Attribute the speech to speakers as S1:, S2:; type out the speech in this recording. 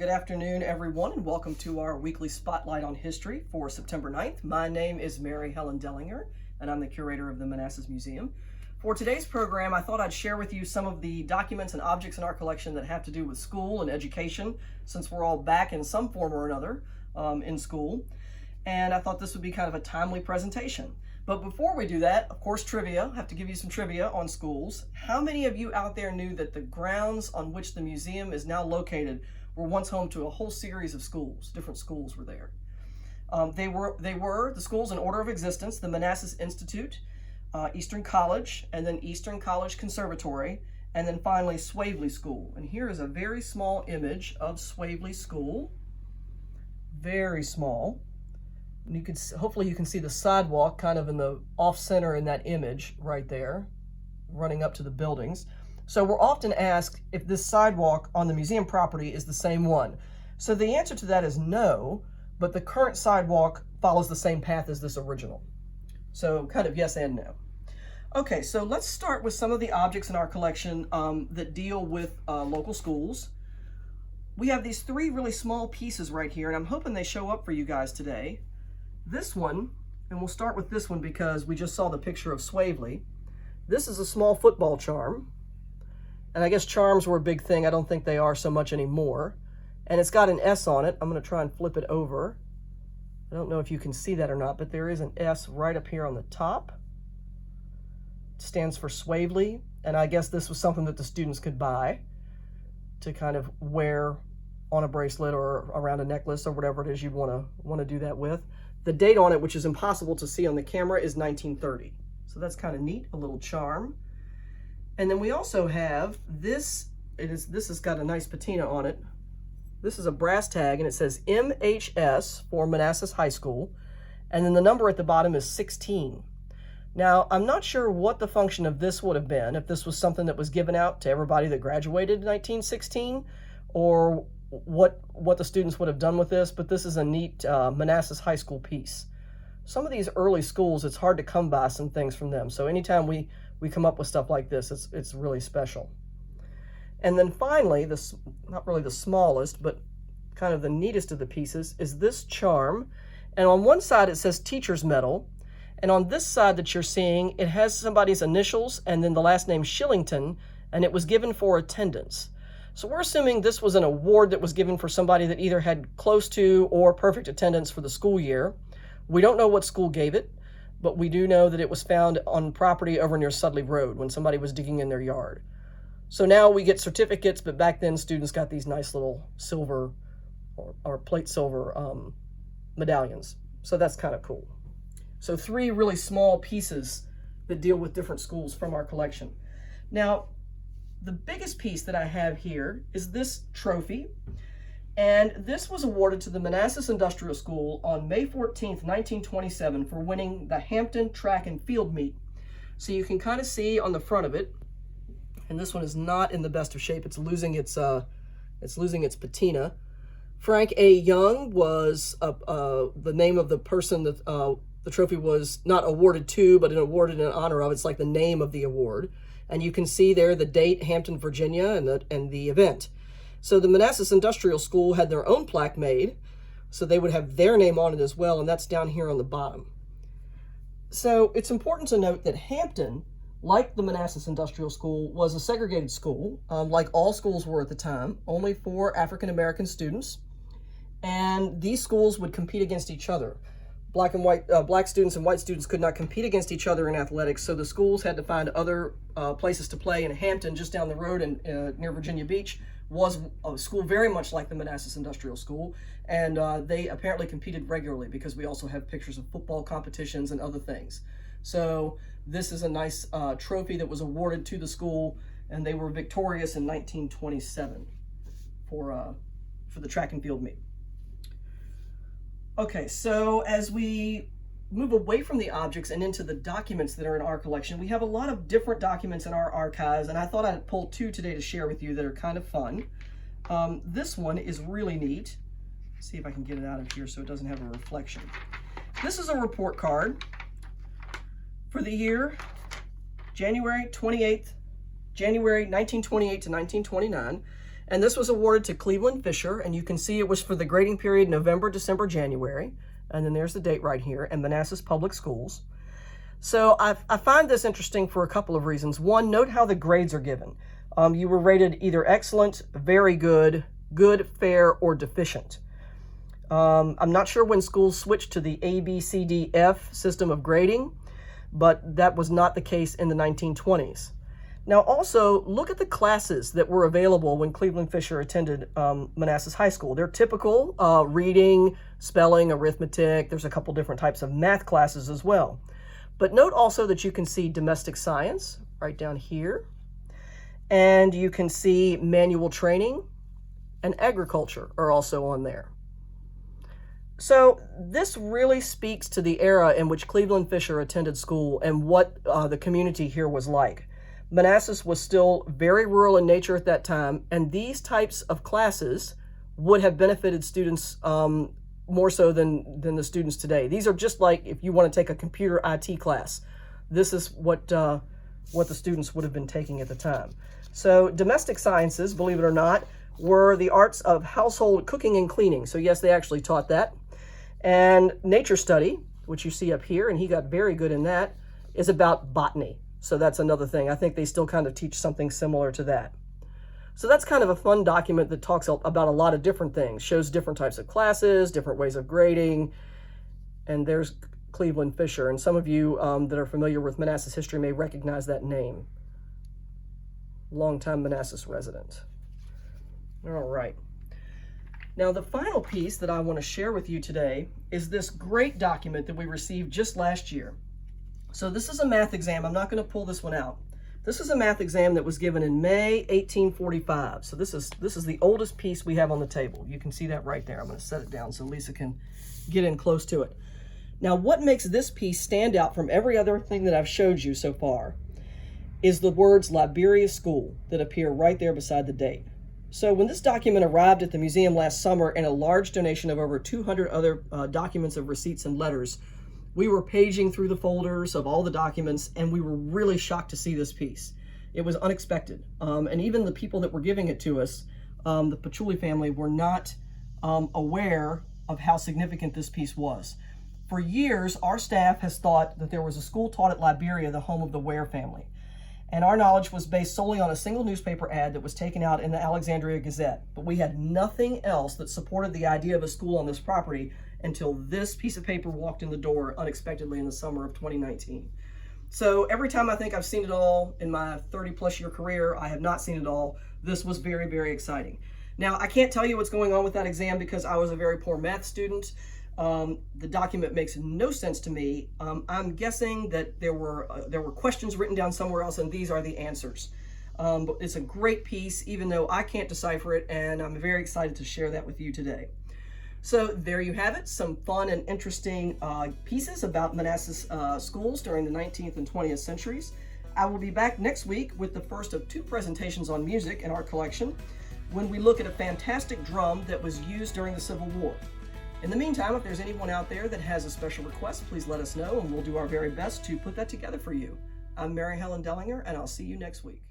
S1: Good afternoon, everyone, and welcome to our weekly Spotlight on History for September 9th. My name is Mary Helen Dellinger, and I'm the curator of the Manassas Museum. For today's program, I thought I'd share with you some of the documents and objects in our collection that have to do with school and education, since we're all back in some form or another in school. And I thought this would be kind of a timely presentation. But before we do that, of course, trivia. I have to give you some trivia on schools. How many of you out there knew that the grounds on which the museum is now located were once home to a whole series of schools? Different schools were there. They were the schools in order of existence: the Manassas Institute, Eastern College, and then Eastern College Conservatory, and then finally Swavely School. And here is a very small image of Swavely School. Very small. And you can, hopefully you can see the sidewalk kind of in the off center in that image right there, running up to the buildings. So we're often asked if this sidewalk on the museum property is the same one. So the answer to that is no, but the current sidewalk follows the same path as this original. So kind of yes and no. Okay, so let's start with some of the objects in our collection that deal with local schools. We have these three really small pieces right here, and I'm hoping they show up for you guys today. This one, and we'll start with this one because we just saw the picture of Swavely. This is a small football charm. And I guess charms were a big thing. I don't think they are so much anymore. And it's got an S on it. I'm going to try and flip it over. I don't know if you can see that or not, but there is an S right up here on the top. It stands for Swavely. And I guess this was something that the students could buy to kind of wear on a bracelet or around a necklace or whatever it is you'd want to do that with. The date on it, which is impossible to see on the camera, is 1930. So that's kind of neat, a little charm. And then we also have this. This has got a nice patina on it. This is a brass tag, and it says MHS for Manassas High School. And then the number at the bottom is 16. Now, I'm not sure what the function of this would have been, if this was something that was given out to everybody that graduated in 1916, or what the students would have done with this, but this is a neat Manassas High School piece. Some of these early schools, it's hard to come by some things from them. So anytime we come up with stuff like this, it's really special. And then finally, this, not really the smallest, but kind of the neatest of the pieces, is this charm. And on one side it says teacher's medal, and on this side that you're seeing, it has somebody's initials and then the last name Shillington, and it was given for attendance. So we're assuming this was an award that was given for somebody that either had close to or perfect attendance for the school year. We don't know what school gave it, but we do know that it was found on property over near Sudley Road when somebody was digging in their yard. So now we get certificates, but back then students got these nice little silver or plate silver medallions. So that's kind of cool. So three really small pieces that deal with different schools from our collection. Now, the biggest piece that I have here is this trophy. And this was awarded to the Manassas Industrial School on May 14th, 1927 for winning the Hampton Track and Field Meet. So you can kind of see on the front of it, and this one is not in the best of shape. It's losing its patina. Frank A. Young was the name of the person that the trophy was not awarded to, but awarded in honor of. It's like the name of the award. And you can see there the date, Hampton, Virginia, and the event. So the Manassas Industrial School had their own plaque made, so they would have their name on it as well, and that's down here on the bottom. So it's important to note that Hampton, like the Manassas Industrial School, was a segregated school, like all schools were at the time, only for African American students. And these schools would compete against each other. Black students and white students could not compete against each other in athletics, so the schools had to find other places to play. And Hampton, just down the road near Virginia Beach, was a school very much like the Manassas Industrial School, and they apparently competed regularly because we also have pictures of football competitions and other things. So this is a nice trophy that was awarded to the school, and they were victorious in 1927 for the track and field meet. Okay, so as we move away from the objects and into the documents that are in our collection, we have a lot of different documents in our archives, and I thought I'd pull two today to share with you that are kind of fun. This one is really neat. Let's see if I can get it out of here so it doesn't have a reflection. This is a report card for the year January 1928 to 1929, And this was awarded to Cleveland Fisher, and you can see it was for the grading period November, December, January. And then there's the date right here, and Manassas Public Schools. So I find this interesting for a couple of reasons. One, note how the grades are given. You were rated either excellent, very good, good, fair, or deficient. I'm not sure when schools switched to the A, B, C, D, F system of grading, but that was not the case in the 1920s. Now also, look at the classes that were available when Cleveland Fisher attended Manassas High School. They're typical reading, spelling, arithmetic. There's a couple different types of math classes as well. But note also that you can see domestic science right down here. And you can see manual training and agriculture are also on there. So this really speaks to the era in which Cleveland Fisher attended school and what the community here was like. Manassas was still very rural in nature at that time, and these types of classes would have benefited students more so than the students today. These are just like if you want to take a computer IT class. This is what the students would have been taking at the time. So domestic sciences, believe it or not, were the arts of household cooking and cleaning. So yes, they actually taught that. And nature study, which you see up here, and he got very good in that, is about botany. So that's another thing. I think they still kind of teach something similar to that. So that's kind of a fun document that talks about a lot of different things, shows different types of classes, different ways of grading. And there's Cleveland Fisher. And some of you that are familiar with Manassas history may recognize that name. Longtime Manassas resident. All right. Now, the final piece that I want to share with you today is this great document that we received just last year. So this is a math exam. I'm not going to pull this one out. This is a math exam that was given in May 1845. So this is the oldest piece we have on the table. You can see that right there. I'm going to set it down so Lisa can get in close to it. Now, what makes this piece stand out from every other thing that I've showed you so far is the words Liberia School that appear right there beside the date. So when this document arrived at the museum last summer and a large donation of over 200 other documents of receipts and letters, we were paging through the folders of all the documents, and we were really shocked to see this piece. It was unexpected. And even the people that were giving it to us, the Patchouli family, were not aware of how significant this piece was. For years, our staff has thought that there was a school taught at Liberia, the home of the Ware family. And our knowledge was based solely on a single newspaper ad that was taken out in the Alexandria Gazette. But we had nothing else that supported the idea of a school on this property until this piece of paper walked in the door unexpectedly in the summer of 2019. So every time I think I've seen it all in my 30-plus year career, I have not seen it all. This was very, very exciting. Now, I can't tell you what's going on with that exam because I was a very poor math student. The document makes no sense to me. I'm guessing that there were questions written down somewhere else, and these are the answers. But it's a great piece, even though I can't decipher it, and I'm very excited to share that with you today. So there you have it, some fun and interesting pieces about Manassas schools during the 19th and 20th centuries. I will be back next week with the first of 2 presentations on music in our collection when we look at a fantastic drum that was used during the Civil War. In the meantime, if there's anyone out there that has a special request, please let us know and we'll do our very best to put that together for you. I'm Mary Helen Dellinger, and I'll see you next week.